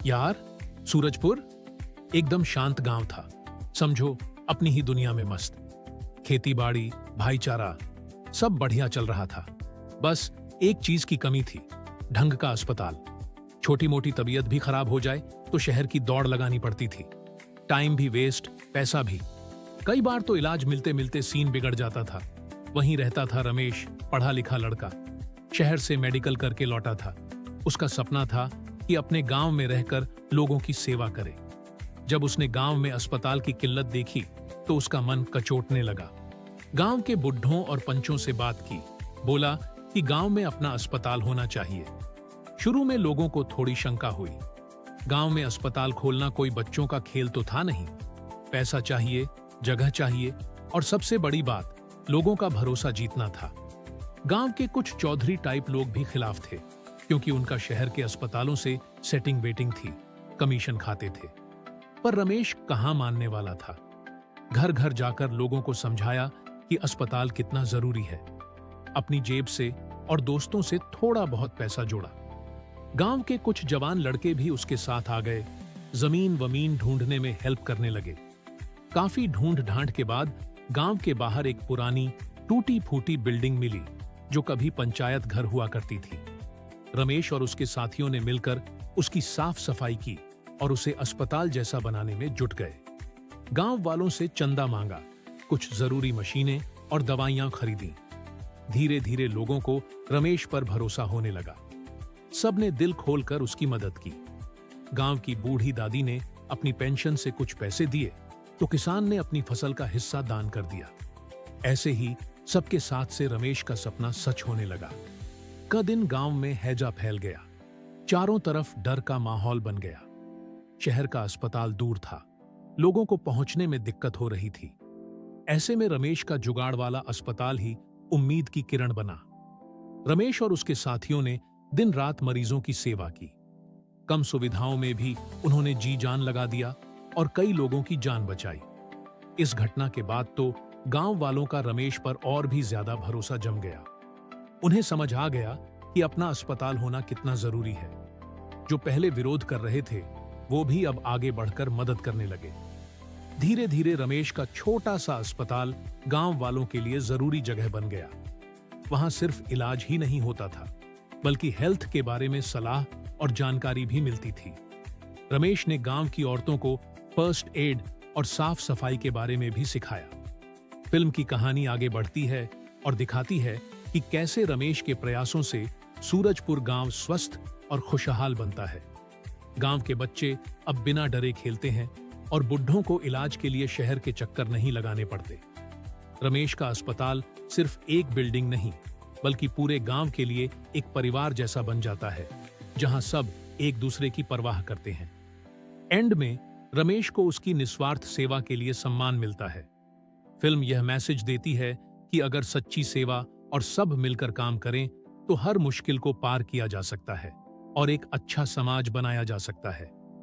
यार, सूरजपुर एकदम शांत गांव था। समझो अपनी ही दुनिया में मस्त। खेती बाड़ी, भाईचारा, सब बढ़िया चल रहा था। बस एक चीज की कमी थी, ढंग का अस्पताल। छोटी मोटी तबीयत भी खराब हो जाए तो शहर की दौड़ लगानी पड़ती थी। टाइम भी वेस्ट, पैसा भी। कई बार तो इलाज मिलते मिलते सीन बिगड़ जाता था। वहीं रहता था रमेश, पढ़ा लिखा लड़का। शहर से मेडिकल करके लौटा था। उसका सपना था कि अपने गांव में रहकर लोगों की सेवा करे। जब उसने गांव में अस्पताल की किल्लत देखी तो उसका मन कचोटने लगा। गांव के बुढ़ों और पंचों से बात की। बोला कि गांव में अपना अस्पताल होना चाहिए। शुरू में लोगों को थोड़ी शंका हुई। गांव में अस्पताल खोलना कोई बच्चों का खेल तो था नहीं। पैसा चाहिए, जगह चाहिए और सबसे बड़ी बात, लोगों का भरोसा जीतना था। गांव के कुछ चौधरी टाइप लोग भी खिलाफ थे, क्योंकि उनका शहर के अस्पतालों से सेटिंग वेटिंग थी, कमीशन खाते थे। पर रमेश कहां मानने वाला था। घर घर जाकर लोगों को समझाया कि अस्पताल कितना जरूरी है। अपनी जेब से और दोस्तों से थोड़ा बहुत पैसा जोड़ा। गांव के कुछ जवान लड़के भी उसके साथ आ गए। जमीन वमीन ढूंढने में हेल्प करने लगे। काफी ढूंढ ढांड के बाद गांव के बाहर एक पुरानी टूटी फूटी बिल्डिंग मिली, जो कभी पंचायत घर हुआ करती थी। रमेश और उसके साथियों ने मिलकर उसकी साफ सफाई की और उसे अस्पताल जैसा बनाने में जुट गए। गांव वालों से चंदा मांगा, कुछ जरूरी मशीनें और दवाइयां खरीदी। धीरे धीरे लोगों को रमेश पर भरोसा होने लगा। सबने दिल खोलकर उसकी मदद की। गांव की बूढ़ी दादी ने अपनी पेंशन से कुछ पैसे दिए तो किसान ने अपनी फसल का हिस्सा दान कर दिया। ऐसे ही सबके साथ से रमेश का सपना सच होने लगा। का दिन गांव में हैजा फैल गया। चारों तरफ डर का माहौल बन गया। शहर का अस्पताल दूर था, लोगों को पहुंचने में दिक्कत हो रही थी। ऐसे में रमेश का जुगाड़ वाला अस्पताल ही उम्मीद की किरण बना। रमेश और उसके साथियों ने दिन रात मरीजों की सेवा की। कम सुविधाओं में भी उन्होंने जी जान लगा दिया और कई लोगों की जान बचाई। इस घटना के बाद तो गांव वालों का रमेश पर और भी ज्यादा भरोसा जम गया। उन्हें समझ आ गया कि अपना अस्पताल होना कितना जरूरी है। जो पहले विरोध कर रहे थे, वो भी अब आगे बढ़कर मदद करने लगे। धीरे धीरे रमेश का छोटा सा अस्पताल गांव वालों के लिए जरूरी जगह बन गया। वहां सिर्फ इलाज ही नहीं होता था, बल्कि हेल्थ के बारे में सलाह और जानकारी भी मिलती थी। रमेश ने गांव की औरतों को फर्स्ट एड और साफ सफाई के बारे में भी सिखाया। फिल्म की कहानी आगे बढ़ती है और दिखाती है कि कैसे रमेश के प्रयासों से सूरजपुर गांव स्वस्थ और खुशहाल बनता है। गांव के बच्चे अब बिना डरे खेलते हैं और बुढ़ों को इलाज के लिए शहर के चक्कर नहीं लगाने पड़ते। रमेश का अस्पताल सिर्फ एक बिल्डिंग नहीं, बल्कि पूरे गांव के लिए एक परिवार जैसा बन जाता है, जहां सब एक दूसरे की परवाह करते हैं। एंड में रमेश को उसकी निस्वार्थ सेवा के लिए सम्मान मिलता है। फिल्म यह मैसेज देती है कि अगर सच्ची सेवा और सब मिलकर काम करें तो हर मुश्किल को पार किया जा सकता है और एक अच्छा समाज बनाया जा सकता है।